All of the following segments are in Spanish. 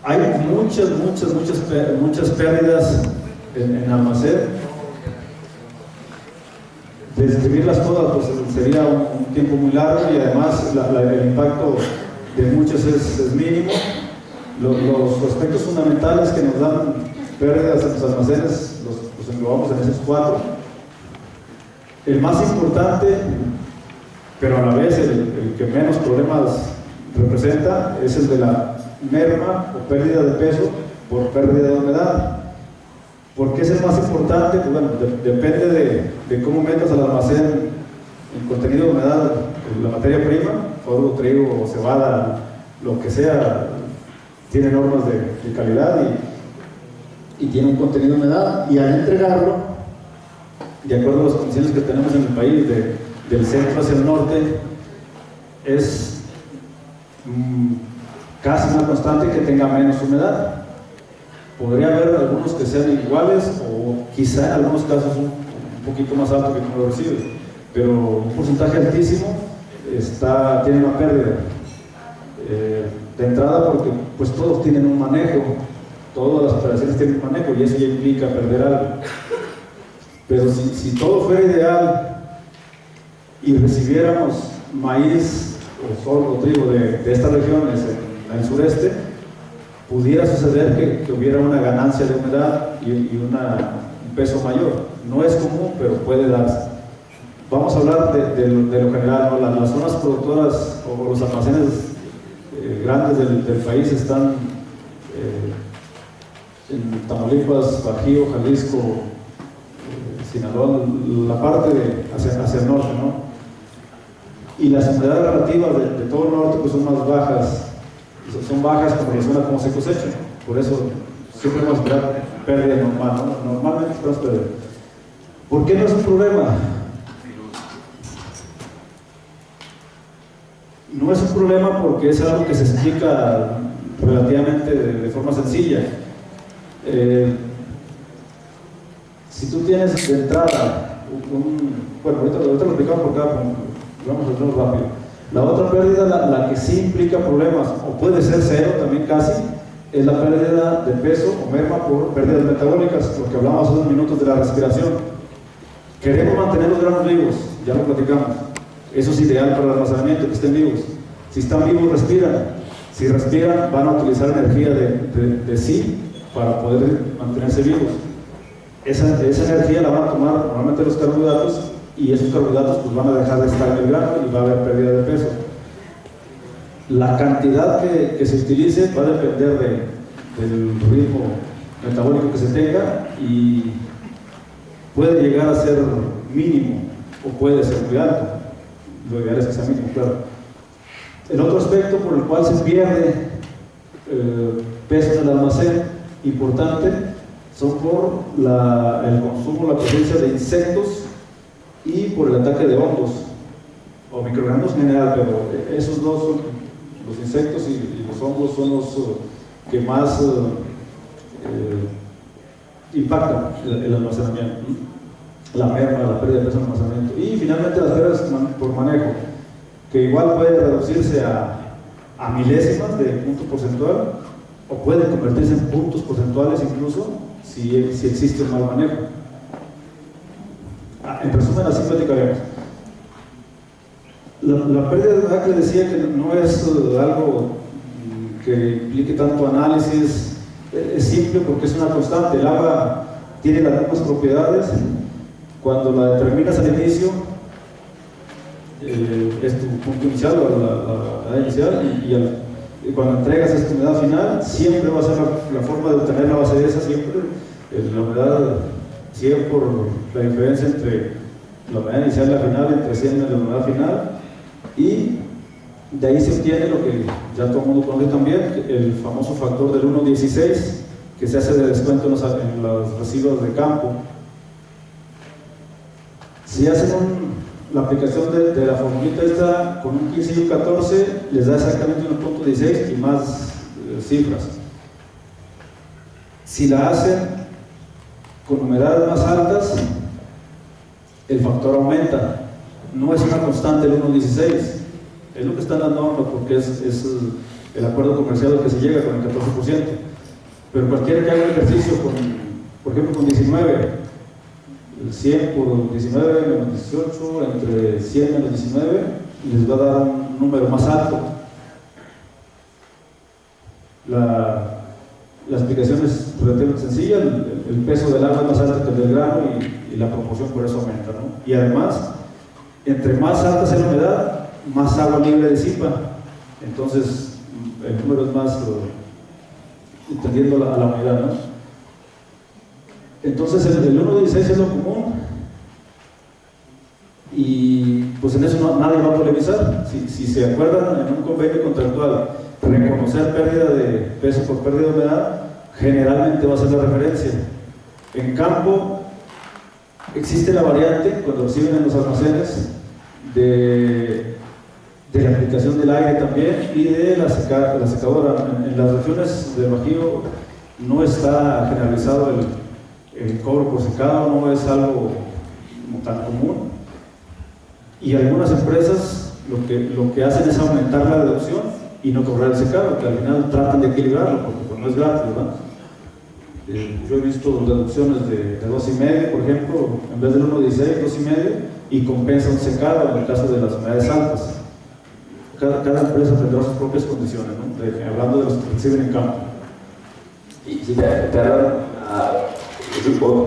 Hay muchas pérdidas en almacén. Describirlas todas pues sería un tiempo muy largo, y además el impacto de muchas es mínimo. Los aspectos fundamentales que nos dan pérdidas en los almacenes los englobamos en esos 4. El más importante, pero a la vez el que menos problemas representa, es el de la merma o pérdida de peso por pérdida de humedad. ¿Por qué es el más importante? Pues bueno, depende de cómo metas al almacén el contenido de humedad, la materia prima, sorgo, trigo o cebada, lo que sea, tiene normas de calidad y tiene un contenido de humedad, y al entregarlo, de acuerdo a las condiciones que tenemos en el país, del centro hacia el norte, es casi una constante que tenga menos humedad. Podría haber algunos que sean iguales, o quizá en algunos casos un poquito más alto que como lo recibe, pero un porcentaje altísimo tiene una pérdida. De entrada, porque pues todos tienen un manejo, todas las operaciones tienen un manejo, y eso ya implica perder algo. Pero si todo fuera ideal y recibiéramos maíz o sorgo o trigo de estas regiones en el sureste, pudiera suceder que hubiera una ganancia de humedad y un peso mayor. No es común, pero puede darse. Vamos a hablar de lo general, ¿no? Las zonas productoras o los almacenes grandes del país están en Tamaulipas, Bajío, Jalisco, Sinaloa, la parte hacia el norte, ¿no? Y las humedades relativas de todo el norte pues son más bajas. Son bajas con relación a cómo se cosecha. Por eso siempre vamos a esperar pérdida normal, ¿no? Normalmente esperamos pérdida. ¿Por qué no es un problema? No es un problema porque es algo que se explica relativamente de forma sencilla. Si tú tienes de entrada bueno, ahorita lo explicamos por cada punto, vamos a hacerlo rápido. La otra pérdida, la que sí implica problemas, o puede ser cero también casi, es la pérdida de peso o merma por pérdidas metabólicas, lo que hablamos hace unos minutos de la respiración. Queremos mantener los granos vivos, ya lo platicamos. Eso es ideal para el almacenamiento, que estén vivos. Si están vivos, respiran. Si respiran, van a utilizar energía de sí para poder mantenerse vivos. Esa energía la van a tomar normalmente los carbohidratos, y esos carbohidratos pues van a dejar de estar en el grano y va a haber pérdida de peso. La cantidad que se utilice va a depender del ritmo metabólico que se tenga, y puede llegar a ser mínimo o puede ser muy alto. Lo ideal es que sea mínimo, claro. El otro aspecto por el cual se pierde peso en el almacén importante son por el consumo, la presencia de insectos y por el ataque de hongos o microorganismos en general, pero esos dos, los insectos y los hongos, son los que más impactan el almacenamiento, la merma, la pérdida de peso en el almacenamiento, y finalmente las pérdidas por manejo, que igual puede reducirse a milésimas de punto porcentual, o pueden convertirse en puntos porcentuales incluso si existe un mal manejo. En resumen, así platicaremos. La pérdida de humedad, que les decía que no es algo que implique tanto análisis, es simple porque es una constante. El agua tiene las mismas propiedades. Cuando la determinas al inicio, es tu punto inicial o la inicial, y cuando entregas esta humedad final, siempre va a ser la forma de obtener la base de esa, siempre la humedad 100 por la diferencia entre la humedad inicial y la final, entre 100 y la humedad final, y de ahí se obtiene lo que ya todo el mundo conoce también, el famoso factor del 1,16, que se hace de descuento en los residuos de campo. Si hacen la aplicación de la formulita esta con un 15 y un 14, les da exactamente 1,16 y más cifras. Si la hacen con humedades más altas, el factor aumenta. No es una constante el 1,16, es lo que están dando normas, porque es el acuerdo comercial al que se llega con el 14%. Pero cualquiera que haga el ejercicio, por ejemplo, con 19, el 100 por 19 menos 18, entre 100 menos 19, les va a dar un número más alto. La explicación es relativamente sencilla, el peso del agua es más alto que el del grano y la proporción por eso aumenta, ¿no? Y además, entre más alta sea la humedad, más agua libre disipa. Entonces, el número es más entendiendo a la humedad, ¿no? Entonces, el 1.16 es lo común y pues en eso nadie va a polemizar. Si se acuerdan en un convenio contractual, reconocer pérdida de peso por pérdida de humedad, generalmente va a ser la referencia. En campo, existe la variante, cuando reciben en los almacenes, de la aplicación del aire también y de la secadora. En las regiones del Bajío no está generalizado el cobro por secado, no es algo tan común. Y algunas empresas lo que hacen es aumentar la deducción y no cobrar el secado, que al final tratan de equilibrarlo, porque pues, no es gratis, ¿verdad? Yo he visto deducciones de 2,5, por ejemplo, en vez del 1.16, 2,5, y compensa un secado en el caso de las humedades altas. Cada empresa tendrá sus propias condiciones, ¿no? Hablando de los que reciben en campo. Y perdón,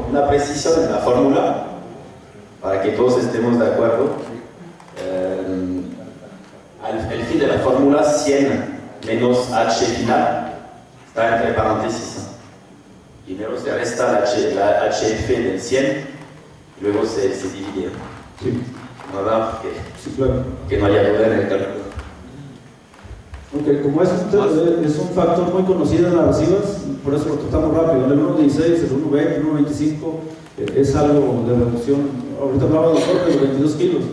una precisión en la fórmula, para que todos estemos de acuerdo. Al fin de la fórmula, 100 menos H final está entre paréntesis. Primero se resta la HF del 100 y luego se divide. Sí. ¿Verdad? Sí, claro. Que no haya duda en el cálculo. Ok, como es un factor muy conocido en las recibas, por eso lo tratamos rápido. El 1.16, el 1.20, el 1.25 es algo de reducción. Ahorita hablaba de los 22 kilos.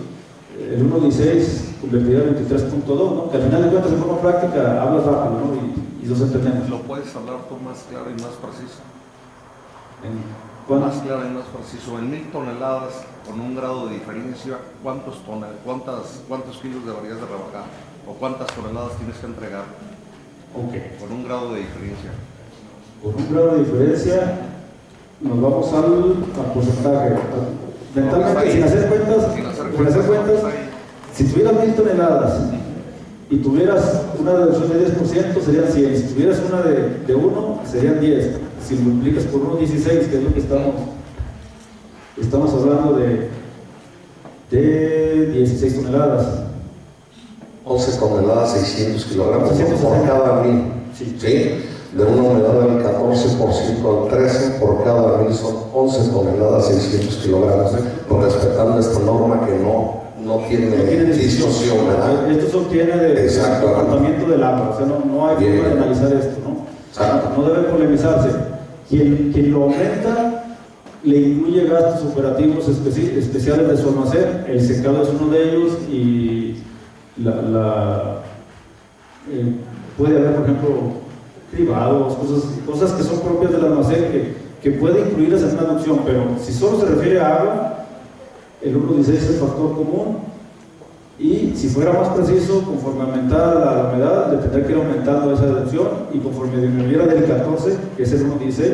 El 1.16 convertirá en 23.2, ¿no? Que al final de cuentas, de forma práctica, hablas rápido, ¿no? Y los entendemos. ¿Lo puedes hablar tú más claro y más preciso? ¿Cuánto? Más claro y más preciso. En 1000 toneladas, con un grado de diferencia, ¿cuántos kilos deberías de rebajar? ¿O cuántas toneladas tienes que entregar? Ok. Con un grado de diferencia. Con un grado de diferencia, nos vamos al porcentaje. Mentalmente, sin hacer cuentas, si tuvieras 1000 toneladas y tuvieras una deducción de 10%, serían 100. Si tuvieras una de 1, serían 10. Si multiplicas por 1.16, que es lo que estamos hablando de 16 toneladas. 11 toneladas, 600 kilogramos 660 por cada 1000. Sí. ¿Sí? De una humedad del 14% al 13%, por cada 1000 son 11 toneladas, 600 kilogramos, respetando esta norma que no tiene distorsión, ¿verdad? Esto se obtiene del comportamiento del agua, o sea, no hay forma de analizar esto, ¿no? No debe polemizarse. Quien lo aumenta le incluye gastos operativos especiales de su almacén. El secado es uno de ellos y puede haber, por ejemplo, cribados, cosas que son propias del almacén que puede incluirlas en una deducción, pero si solo se refiere a agua, el 1.16 es el factor común, y si fuera más preciso, conforme aumentara la humedad, le tendría que ir aumentando esa deducción, y conforme disminuyera del 14, que es el 1.16,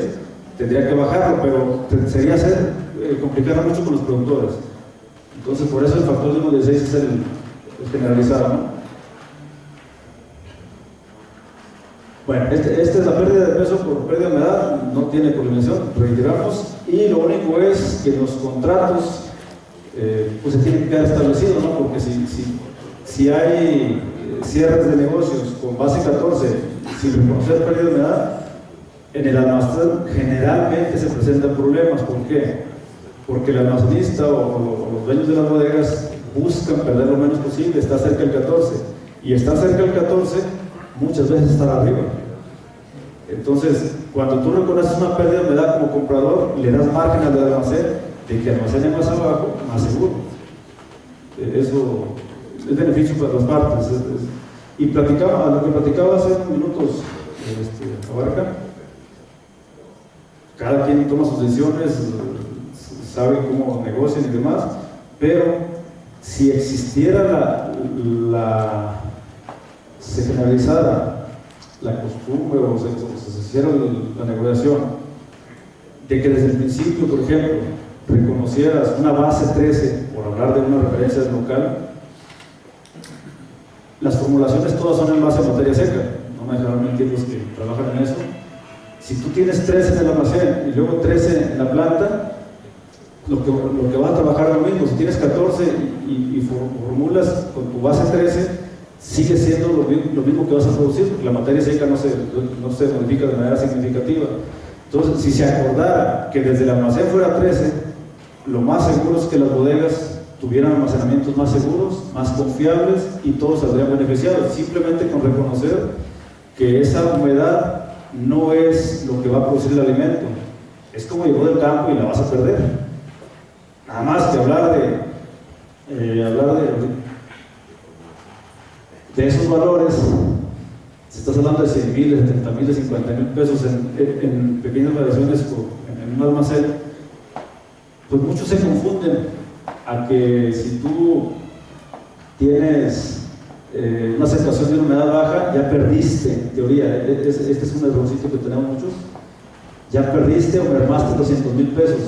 tendría que bajarlo, pero sería complicarlo mucho con los productores. Entonces, por eso el factor de 1.16 es el generalizado, ¿no? Bueno, esta es la pérdida de peso por pérdida de humedad, no tiene polinización, reiteramos, y lo único es que los contratos pues se tienen que quedar establecidos, ¿no? Porque si hay cierres de negocios con base 14 sin reconocer pérdida de humedad, en el almacén generalmente se presentan problemas. ¿Por qué? Porque el almacenista o los dueños de las bodegas buscan perder lo menos posible, está cerca del 14, y estar cerca del 14 muchas veces estar arriba. Entonces, cuando tú reconoces una pérdida de humedad como comprador, le das margen al almacén de que almacene más abajo, más seguro. Eso es beneficio para las partes. Y lo que platicaba hace unos minutos Abarca, cada quien toma sus decisiones, sabe cómo negocian y demás, pero si existiera se generalizara la costumbre o se hiciera la negociación de que desde el principio, por ejemplo, reconocieras una base 13, por hablar de una referencia local, las formulaciones todas son en base a materia seca, no me dejarán mentir los que trabajan en eso. Si tú tienes 13 en el almacén y luego 13 en la planta, lo que vas a trabajar es lo mismo. Si tienes 14 y formulas con tu base 13, sigue siendo lo mismo que vas a producir, porque la materia seca no se modifica de manera significativa. Entonces, si se acordara que desde el almacén fuera 13, lo más seguro es que las bodegas tuvieran almacenamientos más seguros, más confiables y todos saldrían beneficiados, simplemente con reconocer que esa humedad no es lo que va a producir el alimento. Es como llegó del campo y la vas a perder. Nada más que hablar de esos valores, si estás hablando de 100,000, de 70,000, de 50,000 pesos en pequeñas variaciones en un almacén, pues muchos se confunden a que si tú tienes una aceptación de una humedad baja, ya perdiste, en teoría. Este es un errorcito que tenemos muchos, ya perdiste o mermaste 200,000 pesos.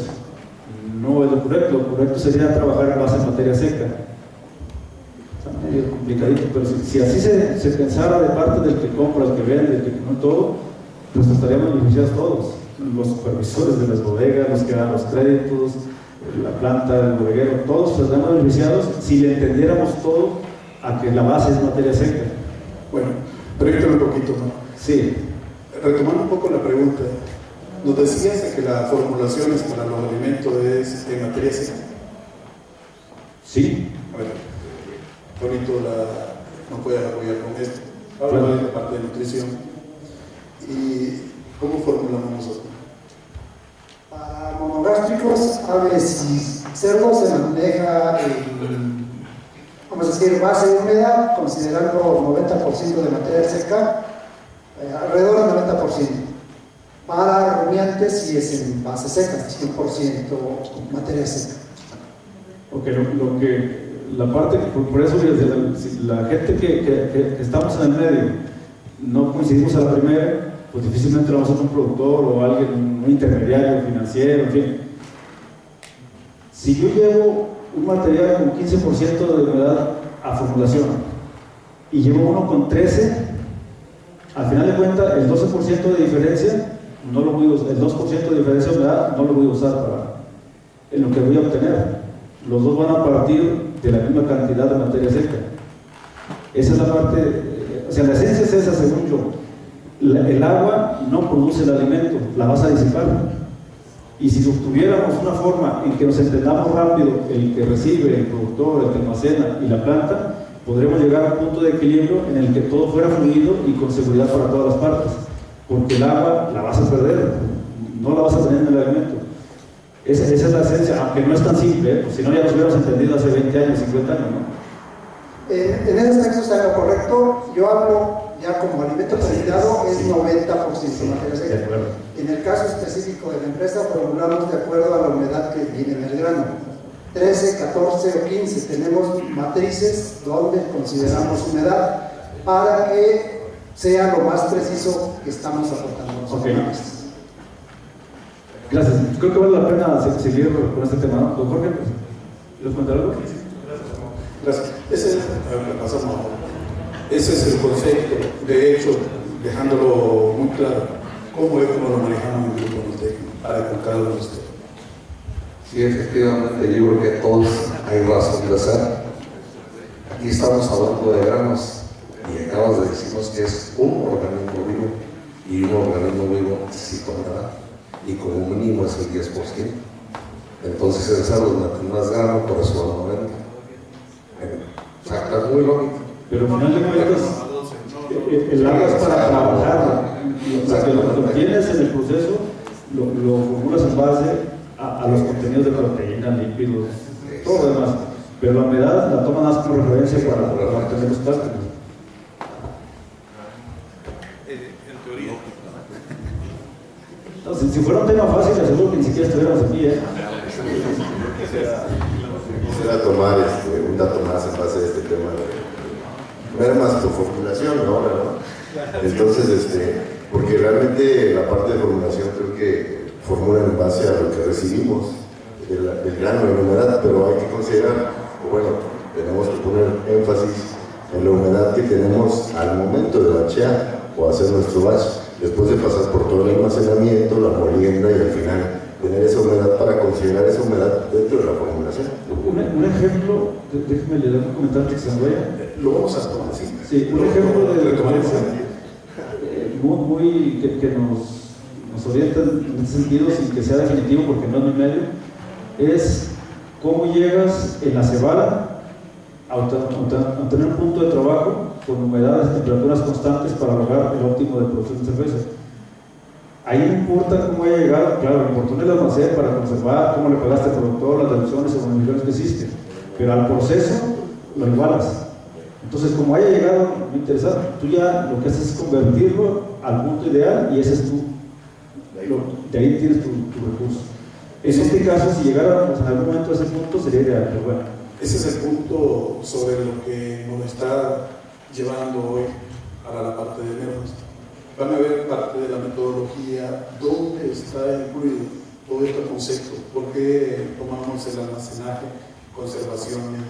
No es lo correcto sería trabajar en base a materia seca. Está medio complicadito, pero si así se pensara de parte del que compra, el que vende, el que no todo, pues estaríamos beneficiados todos, los supervisores de las bodegas, los que dan los créditos, la planta, el bodeguero, todos estaríamos beneficiados si le entendiéramos todo a que la base es materia seca. Bueno, proyectame un poquito, ¿no? Sí. Retomando un poco la pregunta, nos decías de que la formulación para los alimentos es en materia seca. Sí. Bueno, bonito no puedes apoyar con esto. Ahora Claro. va la parte de nutrición. ¿Y cómo formulamos nosotros? Para monogástricos, aves y cerdos se maneja vamos a decir, base húmeda, considerando 90% de materia seca, alrededor del 90%. Para rumiantes, sí es en base seca, 100% materia seca. Ok, la parte, por eso si la gente que estamos en el medio no coincidimos a la primera, pues difícilmente lo vamos a hacer un productor o alguien, un intermediario financiero, en fin. Si yo llevo un material con 15% de humedad a formulación y llevo uno con 13, al final de cuentas el 12% de diferencia no lo voy a usar, el 2% de diferencia de humedad no lo voy a usar en lo que voy a obtener. Los dos van a partir de la misma cantidad de materia seca. Esa es la parte, o sea, la esencia es esa, según yo. El agua no produce el alimento, la vas a disipar. Y si tuviéramos una forma en que nos entendamos rápido, el que recibe, el productor, el que almacena y la planta, podremos llegar a un punto de equilibrio en el que todo fuera fluido y con seguridad para todas las partes. Porque el agua la vas a perder, no la vas a tener en el alimento. Esa es la esencia, aunque no es tan simple, pues si no ya nos hubiéramos entendido hace 20 años, 50 años, ¿no? En ese aspecto está lo correcto. Yo hablo ya como alimento terminado, es 90% materia seca. En el caso específico de la empresa, formulamos de acuerdo a la humedad que viene en el grano. 13, 14 o 15, tenemos matrices donde consideramos humedad para que sea lo más preciso que estamos aportando nosotros. Okay. Gracias. Creo que vale la pena seguir con este tema, ¿no? Don Jorge, ¿quieres comentar algo? Gracias. Ese es el concepto, de hecho, dejándolo muy claro, cómo es como lo manejamos en el grupo técnico, para con cada uno de ustedes. Sí, efectivamente, yo creo que todos hay razón de hacer. Aquí estamos hablando de granos y acabas de decirnos que es un organismo vivo y un organismo vivo necesita humedad y como mínimo es el 10%. Entonces el cerdo mete más grano, por eso va a 90. O sea, es muy lógico. Pero al final de cuentas, el agua es para trabajar. O sea, que lo que obtienes en el proceso lo formulas en base a los contenidos de proteína, lípidos, todo lo demás. Pero la humedad la toman más como referencia para obtener los cálculos. En teoría. No, si fuera un tema fácil, aseguro que ni siquiera estuviéramos aquí, ¿eh? Quisiera tomar un dato más en base a este tema de ver más tu formulación ahora, ¿no? Entonces, porque realmente la parte de formulación creo que formulan en base a lo que recibimos, el grano de la humedad, pero hay que considerar, bueno, tenemos que poner énfasis en la humedad que tenemos al momento de bachear o hacer nuestro batch, después de pasar por todo el almacenamiento, la molienda y al final tener esa humedad para considerar esa humedad dentro de la formulación. Un ejemplo, déjeme leer un comentario que se me vaya. Lo vamos a tomar así. Sí, un ejemplo de retomaremos. que nos orienta en ese sentido, sin que sea definitivo porque no es mi medio, es cómo llegas en la cebada a tener un punto de trabajo con humedades y temperaturas constantes para lograr el óptimo de producción de cerveza. Ahí no importa cómo haya llegado, claro, lo importa el almacén para conservar, cómo le pagaste al productor, las deducciones o bonificaciones que hiciste, pero al proceso lo igualas. Entonces, como haya llegado, no interesa, tú ya lo que haces es convertirlo al punto ideal y ese es tu, de ahí tienes tu recurso. En este caso, si llegáramos en algún momento a ese punto, sería ideal, pero bueno. Ese es el punto sobre lo que nos está llevando hoy para la parte de nervios. Van a ver parte de la metodología, dónde está incluido todo este concepto, por qué tomamos el almacenaje, conservaciones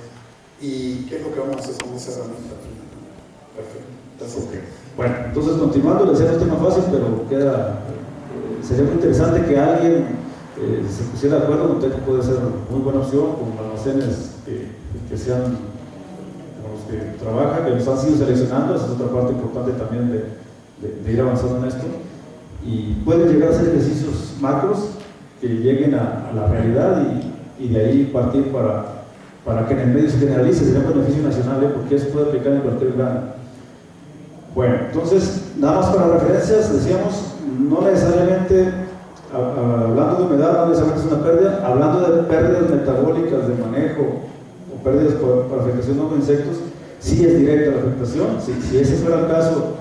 y qué es lo que vamos a hacer con esa herramienta. Perfecto. Okay. Bueno, entonces continuando, les decía, no es tema fácil, pero sería muy interesante que alguien se pusiera de acuerdo. Monteco puede ser muy buena opción con almacenes que sean con los que trabajan, que los han sido seleccionando. Esa es otra parte importante también de ir avanzando en esto, y pueden llegar a hacer ejercicios macros que lleguen a la realidad y de ahí partir para que en el medio se generalice. Sería un beneficio nacional, porque eso puede aplicar en cualquier grano. Bueno, entonces, nada más para referencias, decíamos, no necesariamente, hablando de humedad, no necesariamente es una pérdida. Hablando de pérdidas metabólicas de manejo o pérdidas por afectación de insectos, sí es directa la afectación. Si ese fuera el caso,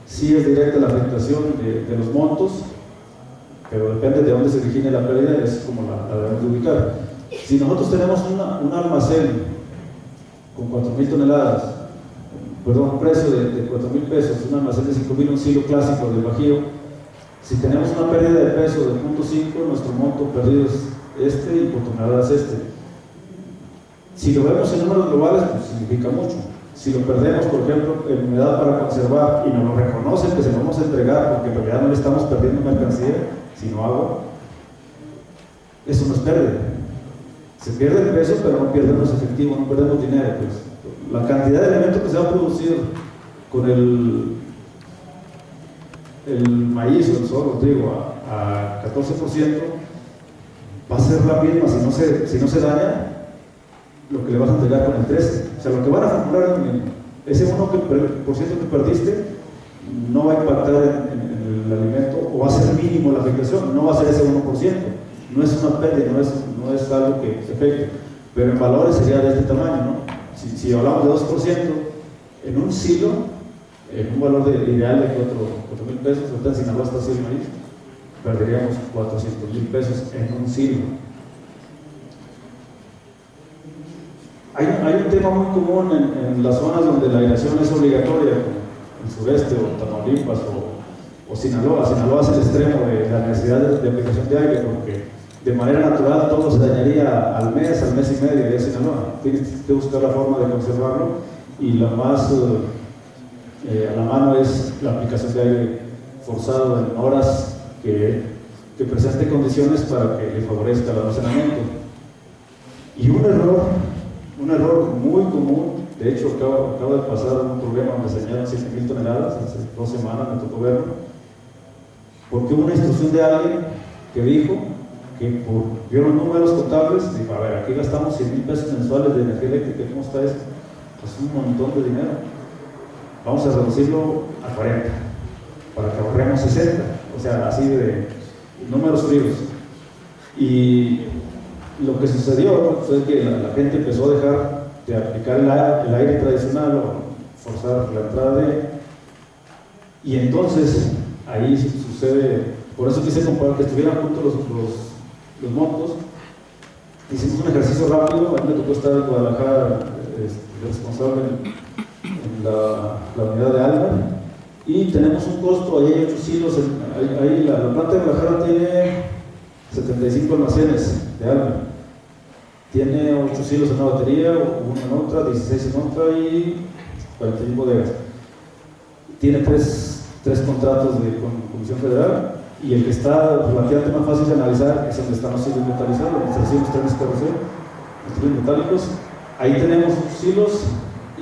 sí es directa la afectación de los montos, pero depende de dónde se origine la pérdida, es como la debemos de ubicar. Si nosotros tenemos un almacén con 4.000 toneladas, perdón, un precio de 4.000 pesos, un almacén de 5.000, un silo clásico del Bajío, si tenemos una pérdida de peso de 0.5, nuestro monto perdido es este y por tonelada es este. Si lo vemos en números globales, pues significa mucho. Si lo perdemos, por ejemplo, en humedad para conservar y nos lo reconocen que se lo vamos a entregar porque en realidad no le estamos perdiendo mercancía, sino agua, eso no es pérdida. Se pierde el peso, pero no perdemos efectivo, no perdemos dinero. Pues la cantidad de alimentos que se va a producir con el maíz o el sorgo, digo, a 14%, va a ser la misma si no se daña lo que le vas a entregar con el 13%. O sea, lo que van a formular ese 1% que perdiste no va a impactar en el alimento, o va a ser mínimo la afectación, no va a ser ese 1%. No es una pérdida, no es algo que se afecte, pero en valores sería de este tamaño, ¿no? Si hablamos de 2%, en un silo, en un valor ideal de 4.000 pesos, ahorita en Sinaloa está así el maíz, perderíamos 400.000 pesos en un silo. Hay un tema muy común en las zonas donde la aireación es obligatoria, como el sureste o Tamaulipas o Sinaloa. Sinaloa es el extremo de la necesidad de aplicación de aire, porque de manera natural todo se dañaría al mes y medio de Sinaloa. Tienes que buscar la forma de conservarlo, y lo más a la mano es la aplicación de aire forzado en horas que presente condiciones para que le favorezca el almacenamiento. Y un error muy común, de hecho acabo de pasar un problema donde se dañaron 7.000 toneladas, hace 2 semanas me tocó verlo, porque hubo una instrucción de alguien que dijo que vio los números contables, dijo, a ver, aquí gastamos 100.000 pesos mensuales de energía eléctrica, ¿cómo está eso? Pues un montón de dinero, vamos a reducirlo a 40, para que ahorremos 60, o sea, así de números fríos. Y lo que sucedió fue que la gente empezó a dejar de aplicar el aire tradicional o forzar la entrada de aire, y entonces ahí sucede. Por eso quise comparar que estuvieran juntos los montos. Hicimos un ejercicio rápido. A mí me tocó estar en Guadalajara, responsable en la unidad de Alba, y tenemos un costo, ahí hay 8 silos, ahí la planta de Guadalajara tiene 75 almacenes de agua, tiene 8 silos en una batería, 1 en otra, 16 en otra y 41 bodegas. Tiene 3 contratos con Comisión Federal, y el que está relativamente más fácil de analizar es donde están los silos metalizados, donde están los trenes carroceros, los silos metálicos. Ahí tenemos sus silos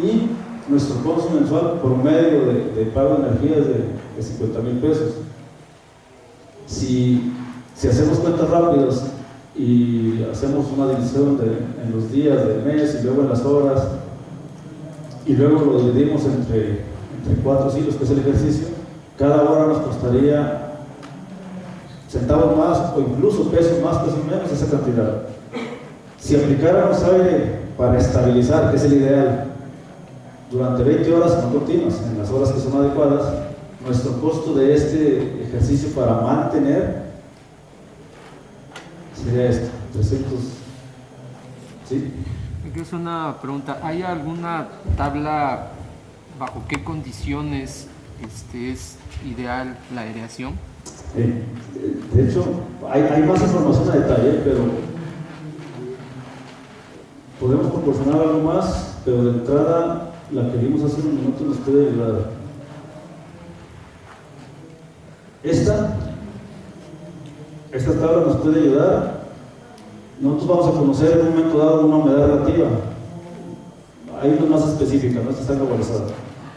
y nuestro costo mensual por medio de pago de energía es de 50,000 pesos. Si hacemos cuentas rápidas y hacemos una división en los días del mes y luego en las horas, y luego lo dividimos entre 4 silos, que es el ejercicio, cada hora nos costaría centavos más o incluso pesos más, pesos menos esa cantidad. Si aplicáramos aire para estabilizar, que es el ideal, durante 20 horas no continuas, en las horas que son adecuadas, nuestro costo de este ejercicio para mantener sería 300. ¿Sí? Es una pregunta, ¿hay alguna tabla bajo qué condiciones es ideal la aireación? De hecho, hay más información a detalle, pero podemos proporcionar algo más, pero de entrada la que vimos hace unos minutos nos puede ayudar. Esta tabla nos puede ayudar. Nosotros vamos a conocer en un momento dado una humedad relativa. Hay una más específica, no está globalizada.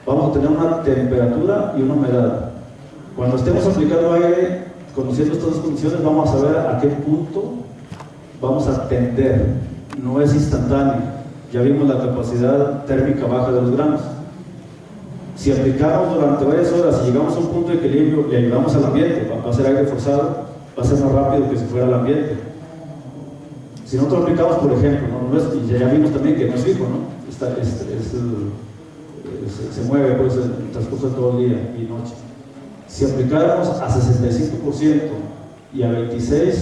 Vamos a tener una temperatura y una humedad. Cuando estemos aplicando aire, conociendo estas dos condiciones, vamos a saber a qué punto vamos a tender. No es instantáneo. Ya vimos la capacidad térmica baja de los granos. Si aplicamos durante varias horas y llegamos a un punto de equilibrio, le ayudamos al ambiente, va a ser aire forzado, va a ser más rápido que si fuera al ambiente. Si nosotros aplicamos, por ejemplo, y ya vimos también que no es fijo, ¿no? Se mueve pues, en el transcurso de todo el día y noche. Si aplicáramos a 65% y a 26%,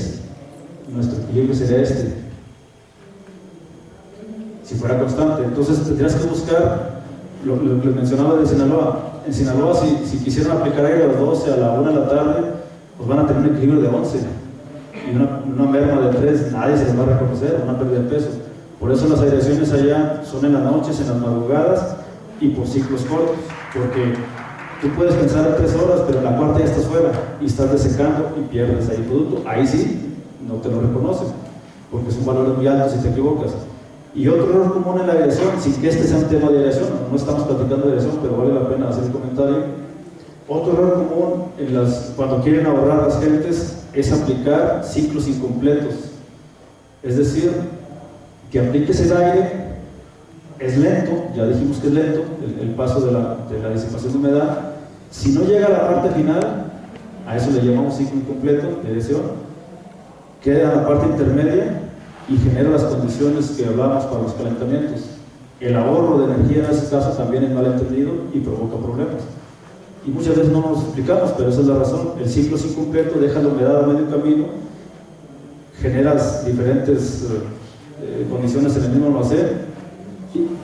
nuestro equilibrio sería si fuera constante. Entonces tendrías que buscar lo que mencionaba de Sinaloa. En Sinaloa, si quisieran aplicar aire a las 12, a la 1 de la tarde, pues van a tener un equilibrio de 11 y una merma de 3, nadie se les va a reconocer, una pérdida de peso. Por eso las aireaciones allá son en las noches, en las madrugadas y por ciclos cortos, porque tú puedes pensar en 3 horas, pero en la cuarta ya estás fuera y estás desecando y pierdes ahí el producto. Ahí sí, no te lo reconocen, porque son valores muy altos si te equivocas. Y otro error común en la aireación, sin que este sea un tema de aireación, no estamos platicando de aireación, pero vale la pena hacer el comentario. Otro error común cuando quieren ahorrar las gentes es aplicar ciclos incompletos. Es decir, que apliques el aire, es lento, ya dijimos que es lento, el paso de la disipación de humedad. Si no llega a la parte final, a eso le llamamos ciclo incompleto de aireación, queda en la parte intermedia y genera las condiciones que hablábamos para los calentamientos. El ahorro de energía en ese caso también es mal entendido y provoca problemas. Y muchas veces no nos explicamos, pero esa es la razón. El ciclo es incompleto, deja la humedad a medio camino, generas diferentes condiciones en el mismo almacén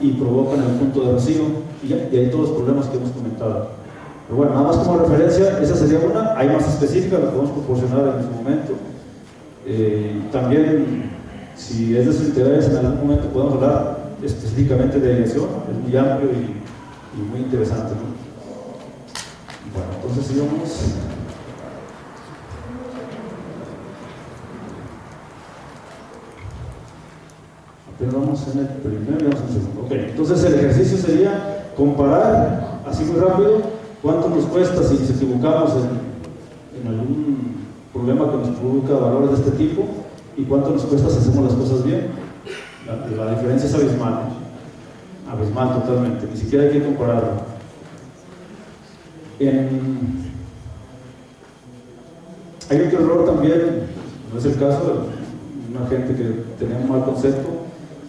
y provocan el punto de rocío y hay todos los problemas que hemos comentado. Pero bueno, nada más como referencia, esa sería una. Hay más específica, la podemos proporcionar en su momento. También, si es de su interés, en algún momento podemos hablar específicamente de aireación, es muy amplio y muy interesante, ¿no? Bueno, entonces sigamos. Apenas vamos en el primero y vamos en el segundo. Ok, entonces el ejercicio sería comparar, así muy rápido, cuánto nos cuesta si nos equivocamos en algún problema que nos produzca valores de este tipo y cuánto nos cuesta si hacemos las cosas bien. La diferencia es abismal, ¿no? Abismal totalmente, ni siquiera hay que compararlo. Hay otro error también, no es el caso de una gente que tenía un mal concepto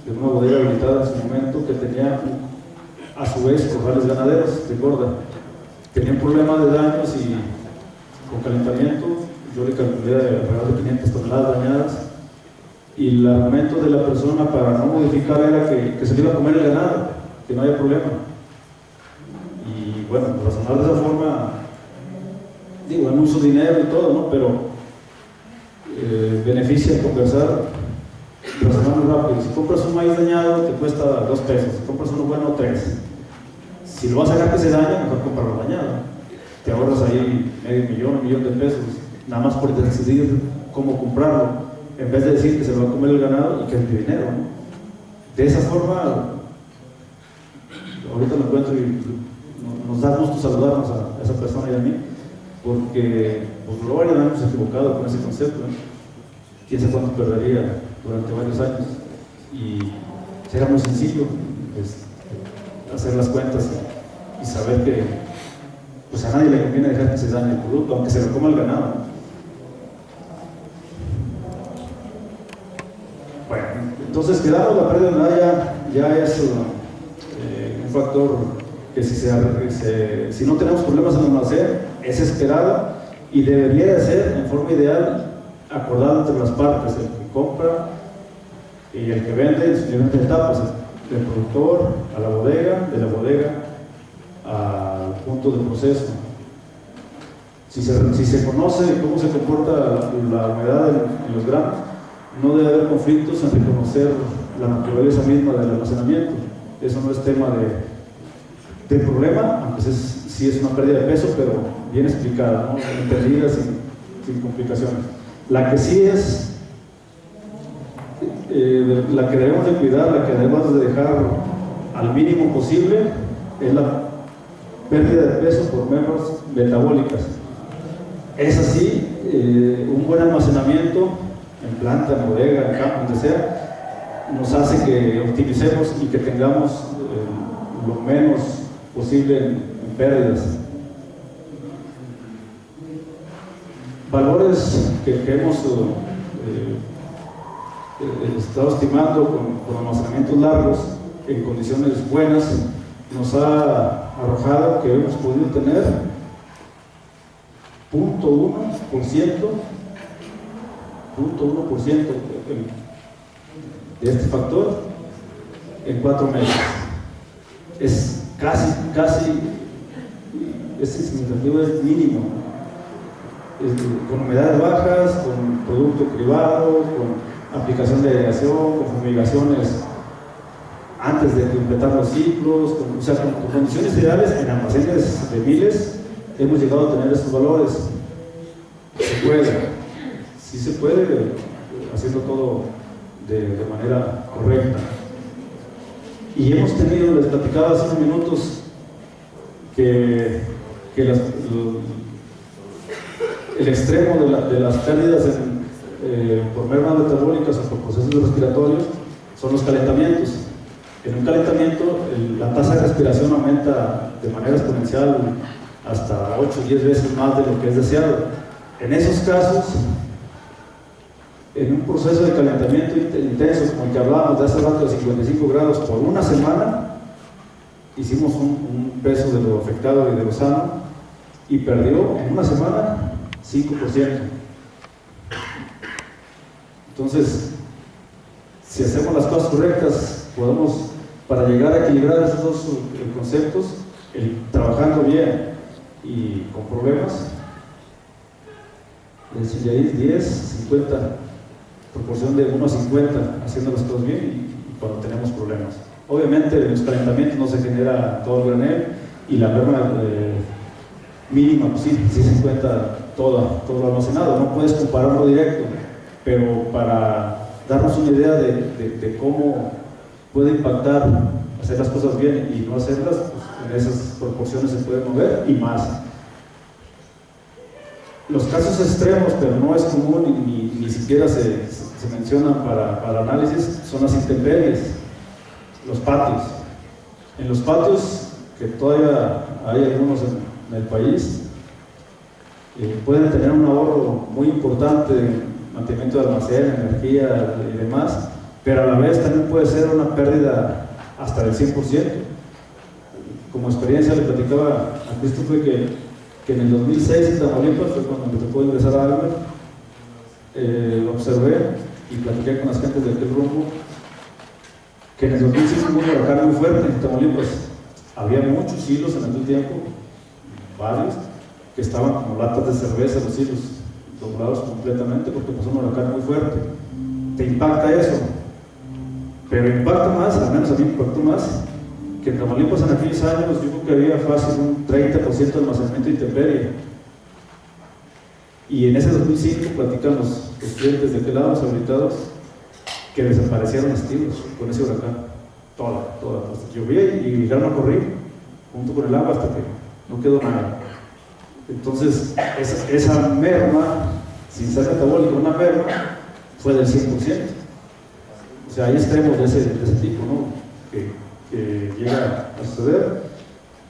de una bodega habilitada en su momento que tenía a su vez corrales ganaderos de gorda. Tenía un problema de daños y con calentamiento, yo le calculé alrededor de 500 toneladas dañadas y el argumento de la persona para no modificar era que se le iba a comer el ganado, que no había problema. Y bueno, razonar de esa forma, digo, en uso dinero y todo, ¿no? Pero beneficia conversar, razonar muy rápido. Si compras un maíz dañado, te cuesta 2 pesos. Si compras uno bueno, 3. Si lo vas a dejar que se dañe, mejor comprarlo dañado. Te ahorras ahí $500,000, $1,000,000 de pesos, nada más por decidir cómo comprarlo, en vez de decir que se lo va a comer el ganado y que es mi dinero, ¿no? De esa forma, ahorita me encuentro y nos da gusto saludarnos a esa persona y a mí, porque pues lo hemos equivocado con ese concepto, ¿no? Quién sabe cuánto perdería durante varios años, y será muy sencillo hacer las cuentas y saber que pues a nadie le conviene dejar que se dañe el producto, aunque se lo coma el ganado, ¿no? Bueno, entonces quedamos, la pérdida de humedad ya es un factor que si no tenemos problemas en el almacén, es esperada y debería de ser en forma ideal acordada entre las partes, el que compra y el que vende en sus diferentes etapas, del productor a la bodega, de la bodega al punto de proceso. Si se conoce cómo se comporta la humedad en los granos, no debe haber conflictos en reconocer la naturaleza misma del almacenamiento. Eso no es tema de problema, aunque sí es una pérdida de peso, pero bien explicada, ¿no? Entendida, sin complicaciones. La que sí es la que debemos de cuidar, la que debemos de dejar al mínimo posible, es la pérdida de peso por mermas metabólicas. Es así, un buen almacenamiento en planta, en bodega, en campo, donde sea, nos hace que optimicemos y que tengamos lo menos posible en pérdidas. Valores que hemos estado estimando con almacenamientos largos en condiciones buenas, nos ha arrojado que hemos podido tener 0.1% de este factor en 4 meses. Es casi, ese significativo es mínimo. Con humedades bajas, con producto cribado, con aplicación de aireación, con fumigaciones antes de completar los ciclos, con condiciones ideales en almacenes de miles, hemos llegado a tener estos valores. Se puede, sí se puede, haciendo todo de manera correcta. Y hemos tenido, les platicaba hace unos minutos, que el extremo de las pérdidas por mermas metabólicas o por procesos respiratorios son los calentamientos. En un calentamiento la tasa de respiración aumenta de manera exponencial hasta 8 o 10 veces más de lo que es deseado. En esos casos, en un proceso de calentamiento intenso, como el que hablábamos de hace rato de 55 grados por una semana, hicimos un peso de lo afectado y de lo sano, y perdió en una semana 5%. Entonces, si hacemos las cosas correctas, podemos, para llegar a equilibrar esos dos conceptos, trabajando bien y con problemas, les ahí 10, 50, proporción de 1 a 50, haciendo las cosas bien y cuando tenemos problemas. Obviamente en los calentamientos no se genera todo el granel y la merma mínima, pues sí se cuenta todo lo almacenado. No puedes compararlo directo, pero para darnos una idea de cómo puede impactar hacer las cosas bien y no hacerlas, pues en esas proporciones se puede mover y más. Los casos extremos, pero no es común ni siquiera se mencionan para análisis, son las intemperies, los patios. En los patios, que todavía hay algunos en el país, pueden tener un ahorro muy importante en mantenimiento de almacén, energía y demás, pero a la vez también puede ser una pérdida hasta del 100%. Como experiencia le platicaba a Christopher que en el 2006 en Tamaulipas, fue cuando me tocó ingresar a Albert, lo observé y platiqué con las gentes de aquel rumbo, que en el 2006 hubo un huracán muy fuerte en Tamaulipas, Había muchos hilos en aquel tiempo, varios, que estaban como latas de cerveza, los hilos doblados completamente porque pasó un huracán muy fuerte. Te impacta eso, pero impacta más, al menos a mí me impactó más, que en Tamaulipas en aquellos años yo creo que había fácil un 30% de almacenamiento de intemperie. Y en ese 2005 platican los clientes de aquel lado, los habilitados, que desaparecieron estilos con ese huracán. Toda. Llovía y llegaron a correr junto con el agua hasta que no quedó nada. Entonces, esa merma, sin ser metabólica, una merma, fue del 100%. O sea, hay extremos de ese tipo, ¿no? Que llega a suceder.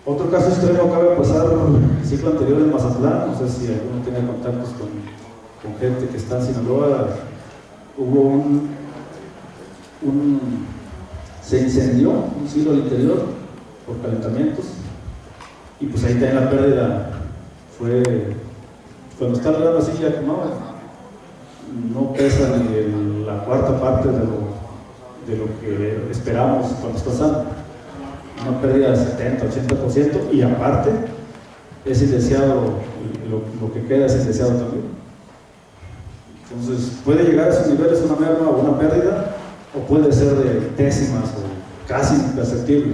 Otro caso extremo acaba de pasar el ciclo anterior en Mazatlán. No sé si alguno tenga contactos con gente que está en Sinaloa. Hubo se incendió un silo al interior por calentamientos y pues ahí también la pérdida fue, cuando está hablando así ya no pesa ni la cuarta parte de lo que esperamos cuando está sano. Una pérdida de 70-80% y aparte es indeseado, lo que queda es indeseado también. Entonces puede llegar a esos niveles una merma o una pérdida, o puede ser de décimas o casi imperceptible.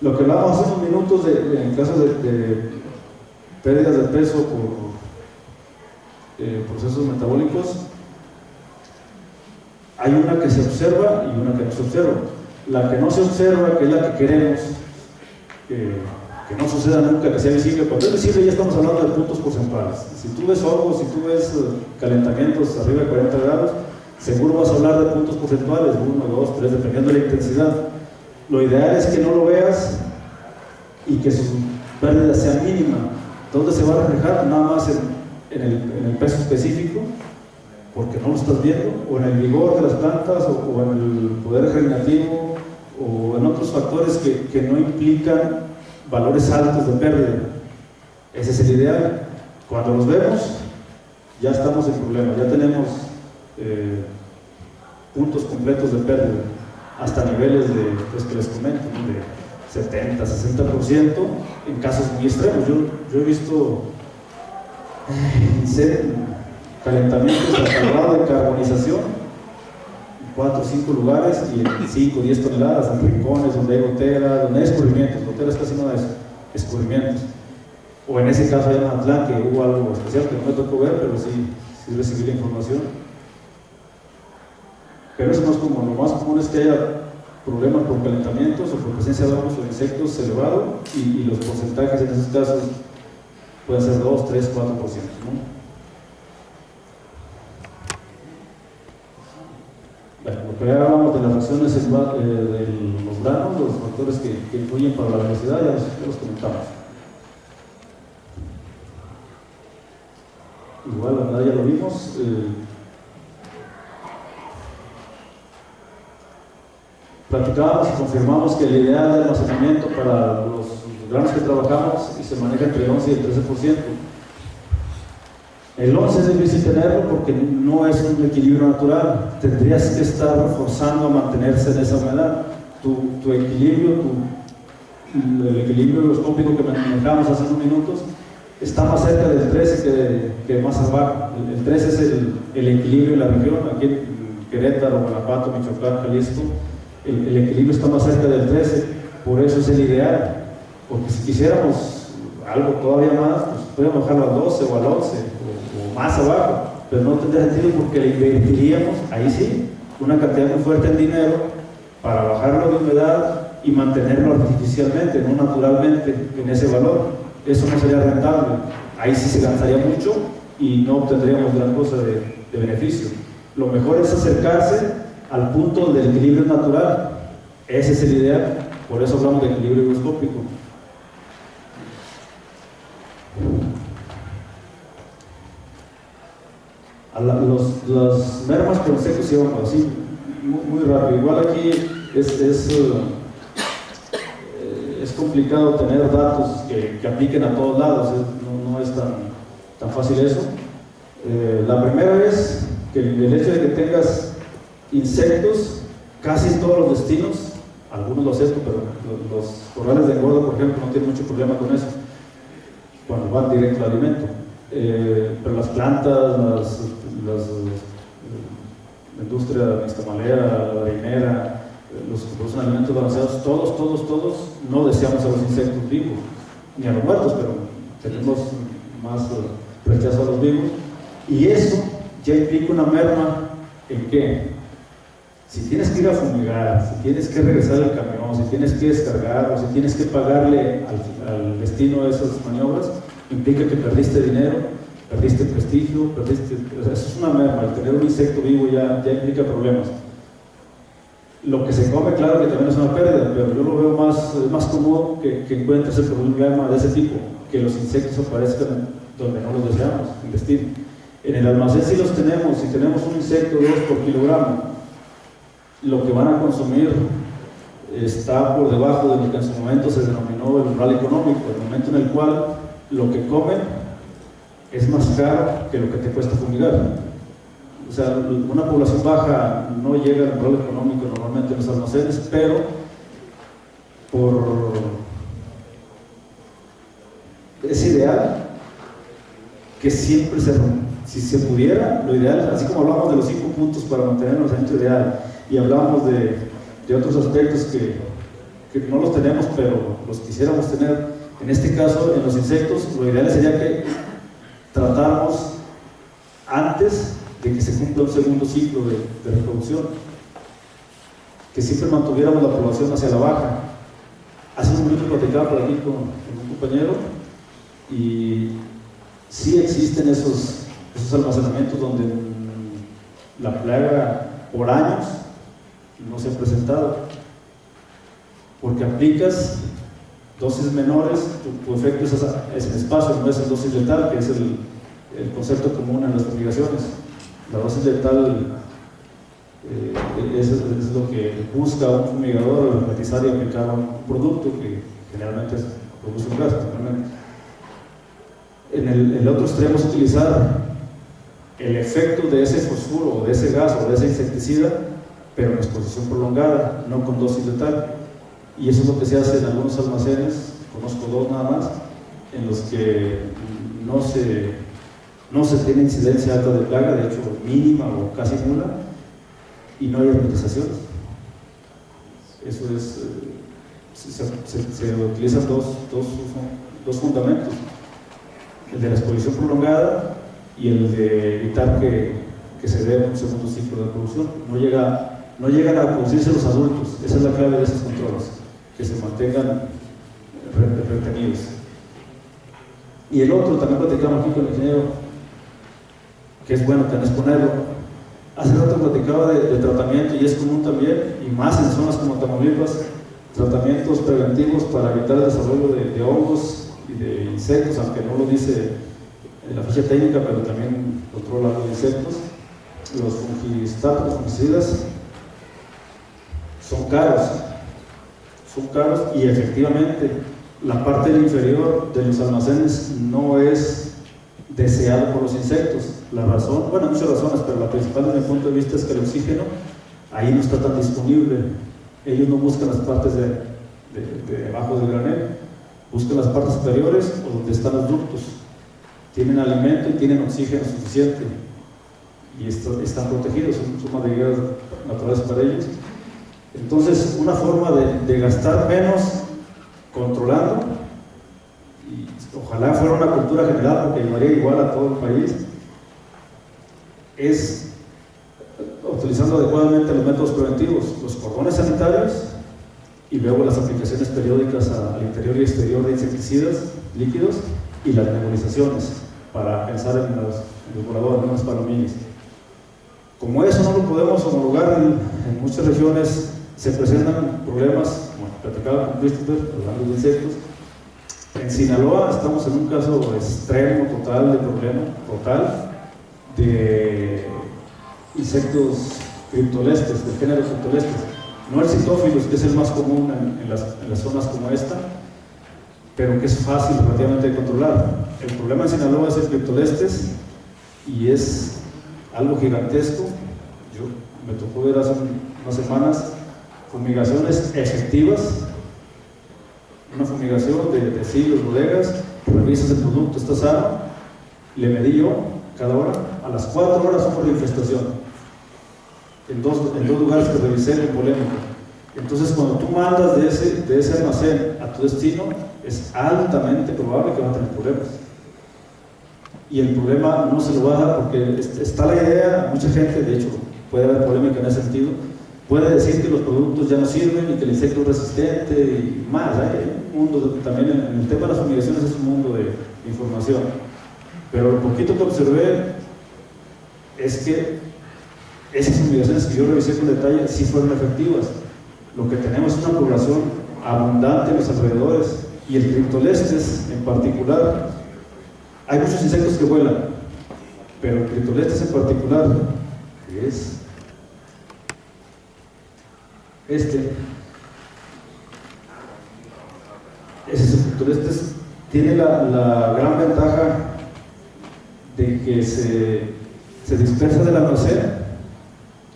Lo que hablamos hace unos minutos en caso de pérdidas de peso por procesos metabólicos, hay una que se observa y una que no se observa. La que no se observa, que es la que queremos que no suceda nunca, que sea visible. Cuando es visible ya estamos hablando de puntos porcentuales. Si tú ves hongos, si tú ves calentamientos arriba de 40 grados, seguro vas a hablar de puntos porcentuales, 1, 2, 3, dependiendo de la intensidad. Lo ideal es que no lo veas y que su pérdida sea mínima. ¿Dónde se va a reflejar? Nada más en el peso específico, porque no lo estás viendo, o en el vigor de las plantas, o en el poder regenerativo, o en otros factores que no implican valores altos de pérdida. Ese es el ideal. Cuando los vemos, ya estamos en problemas, ya tenemos puntos completos de pérdida, hasta niveles de, pues que les comento, ¿no? De 70-60% en casos muy extremos. Yo he visto calentamientos al grado de carbonización en 4 o 5 lugares y en 5 o 10 toneladas, en rincones donde hay gotera, donde hay escurrimientos. Goteras casi no es escurrimientos. O en ese caso allá en Mazatlán, que hubo algo especial que no me tocó ver, pero sí recibí la información. Pero eso no es común. Lo más común es que haya problemas por calentamientos o por presencia de hongos o insectos elevado, y los porcentajes en esos casos pueden ser 2, 3, 4%, ¿no? Bueno, lo que ya hablamos de las reacciones de los granos, los factores que influyen para la velocidad, ya los comentamos. Igual, la verdad ya lo vimos. Platicábamos y confirmamos que el ideal de almacenamiento para los granos que trabajamos y se maneja entre el 11 y el 13%. El 11 es difícil tenerlo porque no es un equilibrio natural. Tendrías que estar forzando a mantenerse en esa humedad. Tu equilibrio, el equilibrio euroscópico que manejamos hace unos minutos, está más cerca del 13 que más abajo. El 13 es el equilibrio en la región, aquí en Querétaro, Guanajuato, Michoacán, Jalisco. El equilibrio está más cerca del 13, por eso es el ideal. Porque si quisiéramos algo todavía más, pues podríamos bajarlo al 12 o al 11 o más abajo, pero no tendría sentido porque le invertiríamos, ahí sí, una cantidad muy fuerte en dinero para bajarlo de humedad y mantenerlo artificialmente, no naturalmente en ese valor. Eso no sería rentable. Ahí sí se gastaría mucho y no obtendríamos gran cosa de beneficio. Lo mejor es acercarse al punto del equilibrio natural. Ese es el ideal, por eso hablamos de equilibrio higroscópico. Las mermas por insectos se van así, muy rápido. Igual aquí es complicado tener datos que apliquen a todos lados, no es tan fácil eso. La primera es que el hecho de que tengas insectos casi en todos los destinos algunos lo acepto, pero los corrales de engorda, por ejemplo, no tienen mucho problema con eso, cuando van directo al alimento. Pero las plantas, la industria nixtamalera, la harinera, los que producen alimentos balanceados, todos no deseamos a los insectos vivos, ni a los muertos, pero tenemos más rechazo a los vivos. Y eso ya implica una merma en que, si tienes que ir a fumigar, si tienes que regresar el camión, si tienes que descargar, o si tienes que pagarle al destino de esas maniobras, implica que perdiste dinero, perdiste prestigio, o sea, eso es una merma. El tener un insecto vivo ya implica problemas. Lo que se come, claro que también es una pérdida, pero yo lo veo más común que encuentres el problema de ese tipo, que los insectos aparezcan donde no los deseamos, en destino. En el almacén sí los tenemos, si tenemos un insecto 2 por kilogramo, lo que van a consumir está por debajo de lo que en su momento se denominó el umbral económico, el momento en el cual lo que comen es más caro que lo que te cuesta fumigar. O sea, una población baja no llega al umbral económico normalmente en los almacenes, pero es ideal que siempre si se pudiera, lo ideal, así como hablamos de los 5 puntos para mantenernos en el ideal, y hablamos de otros aspectos que no los tenemos, pero los quisiéramos tener. En este caso, en los insectos, lo ideal sería que tratáramos antes de que se cumpla un segundo ciclo de reproducción, que siempre mantuviéramos la población hacia la baja. Hace un momento platicaba por aquí con un compañero, y sí existen esos almacenamientos donde la plaga por años no se ha presentado, porque aplicas dosis menores, tu efecto es en espacio, no es en dosis letal, que es el concepto común en las fumigaciones. La dosis letal es lo que busca un fumigador al realizar y aplicar un producto que generalmente produce un gas. En el otro extremo es utilizar el efecto de ese fosfuro, o de ese gas, o de ese insecticida, pero en exposición prolongada, no con dosis letal. Y eso es lo que se hace en algunos almacenes, conozco 2 nada más, en los que no se tiene incidencia alta de plaga, de hecho mínima o casi nula, y no hay hermetización. Eso es, se utilizan dos fundamentos, el de la exposición prolongada y el de evitar que se dé un segundo ciclo de producción. No llegan a producirse los adultos, esa es la clave de esos controles, que se mantengan retenidos. Y el otro, también platicamos aquí con el ingeniero, que es bueno también exponerlo. Hace rato platicaba de tratamiento, y es común también, y más en zonas como Tamaulipas, tratamientos preventivos para evitar el desarrollo de hongos y de insectos, aunque no lo dice en la ficha técnica, pero también controla los insectos. Los fungicidas son caros, y efectivamente la parte inferior de los almacenes no es deseado por los insectos. La razón, bueno, hay muchas razones, pero la principal desde mi punto de vista es que el oxígeno ahí no está tan disponible. Ellos no buscan las partes de abajo del granel, buscan las partes superiores o donde están los ductos. Tienen alimento y tienen oxígeno suficiente, y están protegidos, son madrigueras naturales para ellos. Entonces, una forma de gastar menos controlando, y ojalá fuera una cultura general, porque llevaría igual a todo el país, es utilizando adecuadamente los métodos preventivos, los cordones sanitarios, y luego las aplicaciones periódicas al interior y exterior de insecticidas líquidos, y las nebulizaciones, para pensar en los voladores, en las palominas. Como eso no lo podemos homologar en muchas regiones, se presentan problemas, como platicaba con Christopher, hablando de insectos. En Sinaloa estamos en un caso extremo, total, de problema, total, de insectos criptolestes, del género criptolestes. No el citófilos, que es el más común en las zonas como esta, pero que es fácil relativamente de controlar. El problema en Sinaloa es el criptolestes, y es algo gigantesco. Yo me tocó ver hace unas semanas fumigaciones efectivas, una fumigación de silos, bodegas, revisas el producto, está sano, le medí yo cada hora, a las 4 horas hubo infestación. En dos lugares que revisé con polémica. Entonces, cuando tú mandas de ese almacén a tu destino, es altamente probable que va a tener problemas. Y el problema no se lo va a dar porque está la idea, mucha gente, de hecho, puede haber polémica en ese sentido, puede decir que los productos ya no sirven y que el insecto es resistente y más. Hay un mundo, también en el tema de las fumigaciones es un mundo de información. Pero lo poquito que observé es que esas fumigaciones que yo revisé con detalle sí fueron efectivas. Lo que tenemos es una población abundante en los alrededores y el criptolestes en particular, hay muchos insectos que vuelan, pero el criptolestes en particular, que es ese criptolestes tiene la gran ventaja de que se dispersa del almacén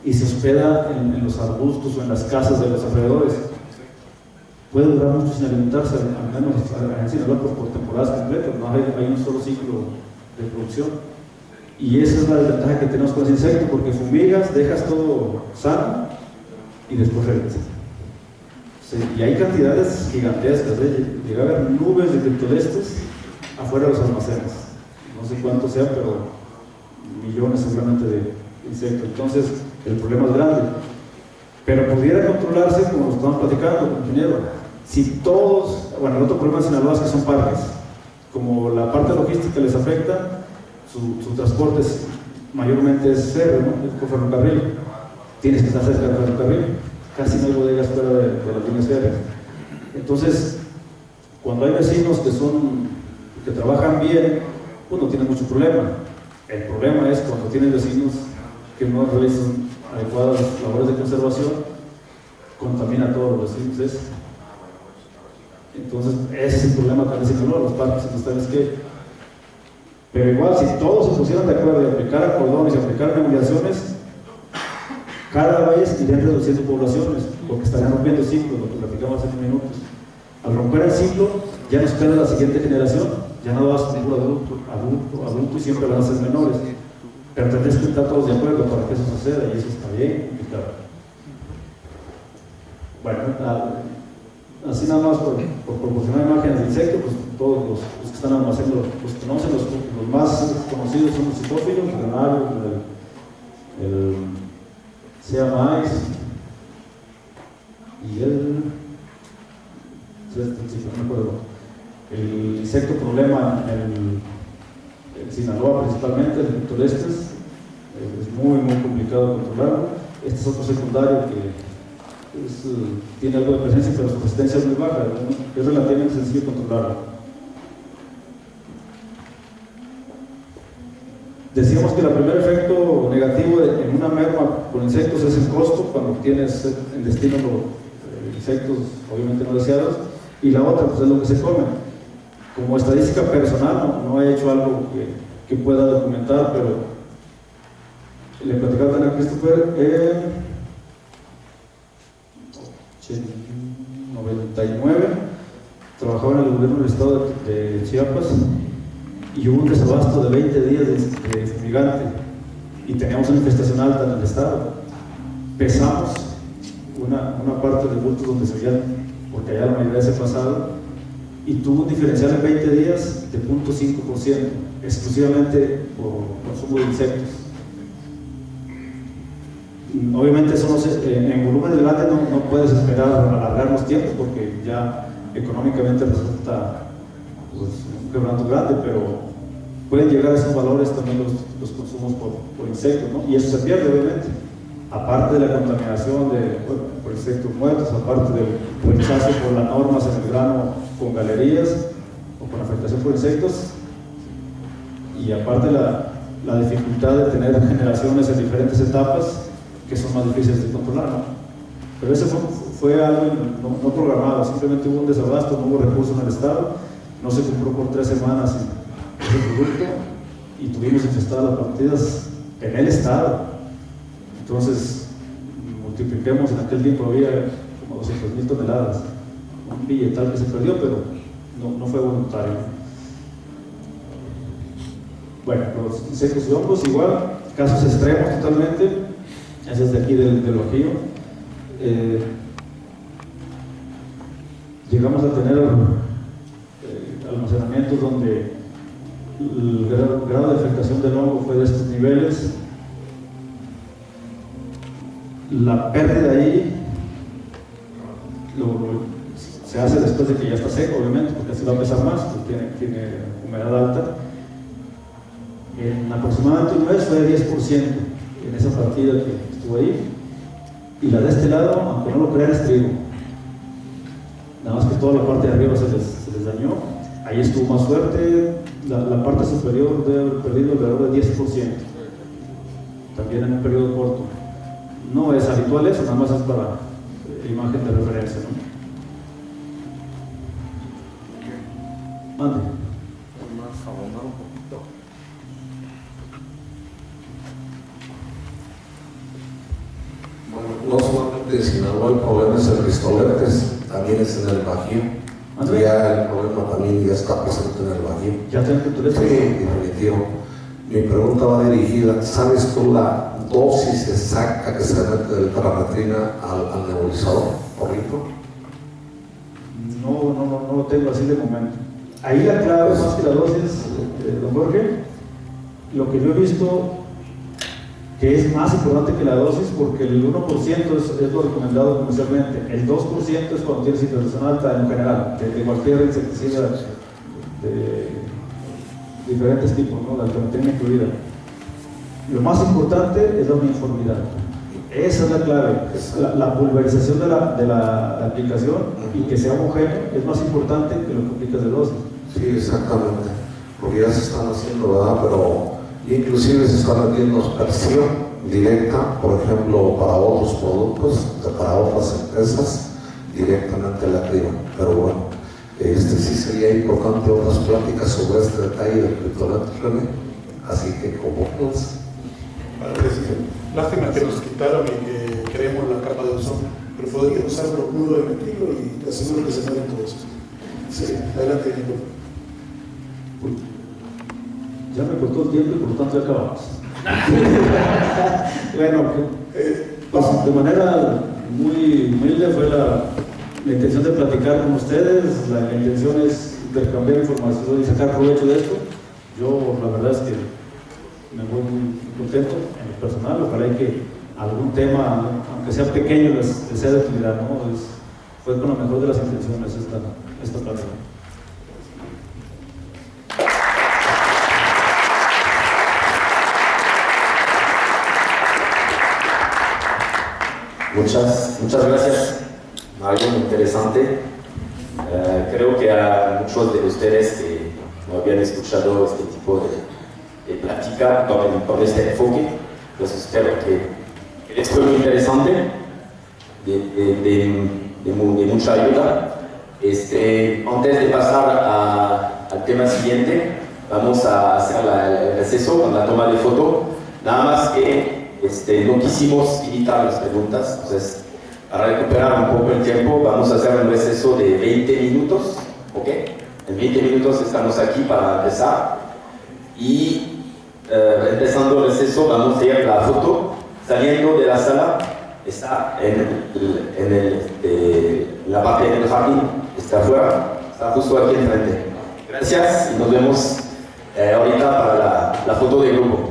y se hospeda en los arbustos o en las casas de los alrededores. Puede durar mucho sin alimentarse, al menos en Sinaloa por temporadas completas, no hay un solo ciclo de producción. Y esa es la desventaja que tenemos con ese insecto, porque fumigas, dejas todo sano y después regresas. Y hay cantidades gigantescas, llega a haber nubes de criptolestes afuera de los almacenes. No sé cuántos sean, pero millones seguramente de insectos. Entonces, el problema es grande. Pero pudiera controlarse, como lo estamos platicando, compañero. Si todos, bueno, el otro problema en Sinaloa es que son parques. Como la parte logística les afecta, su transporte mayormente es férreo, ¿no? Es por ferrocarril. Tienes que estar cerca del ferrocarril. Casi no hay bodegas fuera de las líneas férreas. Entonces, cuando hay vecinos que trabajan bien, pues no tienen mucho problema. El problema es cuando tienen vecinos que no realizan adecuadas labores de conservación, contamina a todos los vecinos. Entonces, ese es el problema también de Sinaloa, los parques industriales que. Pero igual, si todos se pusieran de acuerdo de aplicar cordones y aplicar remediaciones, cada vez irían reduciendo poblaciones, porque estarían rompiendo ciclos, lo que platicamos hace unos minutos. Al romper el ciclo, ya nos queda la siguiente generación, ya no vas a ser puro adulto y siempre van a ser menores. Pero tendrías que estar todos de acuerdo para que eso suceda, y eso está bien complicado. Bueno, así nada más por proporcionar imágenes de insectos, pues todos los que están almacenando, los que conocen, los más conocidos son los citófilos, el granario, el sea maíz y no me acuerdo. El insecto problema en Sinaloa principalmente, el criptolestes, es muy complicado controlarlo. Este es otro secundario que tiene algo de presencia, pero su resistencia es muy baja, ¿no? Es relativamente sencillo controlarlo. Decíamos que el primer efecto negativo en una merma con insectos es el costo, cuando tienes en destino insectos obviamente no deseados, y la otra pues es lo que se come. Como estadística personal no he hecho algo que pueda documentar, pero le platicaba también a Christopher, en 99 trabajaba en el gobierno del estado de Chiapas y hubo un desabasto de 20 días de fumigante y teníamos una infestación alta en el estado. Pesamos una parte del bulto donde se veían, porque allá la mayoría se pasado, y tuvo un diferencial en 20 días de 0.5%, exclusivamente por consumo de insectos. Obviamente eso en volúmenes grandes no puedes esperar alargar los tiempos porque ya económicamente resulta pues, un quebranto grande, pero pueden llegar a esos valores también los consumos por insectos, ¿no? Y eso se pierde obviamente, aparte de la contaminación por insectos muertos, aparte del rechazo por las normas en el grano con galerías o con afectación por insectos, y aparte la dificultad de tener generaciones en diferentes etapas que son más difíciles de controlar, ¿no? Pero ese fue algo no programado, simplemente hubo un desabasto, no hubo recursos en el estado, no se compró por 3 semanas ese producto y tuvimos infestadas las partidas en el estado. Entonces multipliquemos, en aquel tiempo había 200,000 toneladas. Un billetal que se perdió, pero no fue voluntario. Bueno, los insectos y hongos igual, casos extremos totalmente, ese es de aquí del Bajío. Llegamos a tener almacenamientos donde el grado de afectación del hongo fue de estos niveles. La pérdida ahí se hace después de que ya está seco, obviamente, porque así va a pesar más, porque tiene humedad alta. En aproximadamente un mes fue de 10% en esa partida que estuvo ahí. Y la de este lado, aunque no lo crean, es trigo. Nada más que toda la parte de arriba se les dañó. Ahí estuvo más fuerte. La parte superior debe haber perdido alrededor de 10%. También en un periodo corto. No es habitual eso, nada más es para imagen de referencia, ¿no? Mande. Más abundar un poquito. Bueno, no solamente en Sinaloa el problema es el Cristoletes, también es en el Bajío. Ya el problema también ya está presente en el Bajío. ¿Ya tienen que Sí, definitivo. Mi pregunta va dirigida, ¿sabes tú la dosis exacta que se mete del tetrametrina al nebulizador por litro? No lo tengo así de momento. Ahí la clave más que la dosis, don Jorge, lo que yo he visto que es más importante que la dosis, porque el 1% es lo recomendado comercialmente, el 2% es cuando tienes situación alta en general, de cualquier insecticida de diferentes tipos, ¿no? La alternativa incluida. Lo más importante es la uniformidad. Esa es la clave, la pulverización de la aplicación y que sea homogéneo es más importante que lo que aplicas de dosis. Sí, exactamente, porque ya se están haciendo, ¿verdad? Pero inclusive se está metiendo aspersión directa, por ejemplo, para otros productos, para otras empresas, directamente a la clima. Pero bueno, sí sería importante otras pláticas sobre este detalle del criptolante, así que convóquense. Lástima que nos quitaron y que queremos la capa de ozono, pero podría usar cloruro de metilo y te aseguro que se mueren todos. Sí, adelante, Nico. Ya me cortó el tiempo y por lo tanto ya acabamos. Bueno, pues de manera muy humilde fue la intención de platicar con ustedes, la intención es intercambiar información y sacar provecho de esto. Yo la verdad es que me voy muy contento en lo personal, ojalá que algún tema, aunque sea pequeño, les sea de utilidad, ¿no? Fue con la mejor de las intenciones esta plática. Muchas gracias, algo muy interesante. Creo que a muchos de ustedes que no habían escuchado este tipo de plática con este enfoque, pues espero que les fue muy interesante, de mucha ayuda. Antes de pasar al tema siguiente, vamos a hacer el receso con la toma de foto, nada más que no quisimos evitar las preguntas, entonces para recuperar un poco el tiempo vamos a hacer un receso de 20 minutos, ¿ok? En 20 minutos estamos aquí para empezar y empezando el receso vamos a ir la foto, saliendo de la sala, está en la parte del jardín, está afuera, está justo aquí enfrente. Gracias y nos vemos ahorita para la foto de grupo.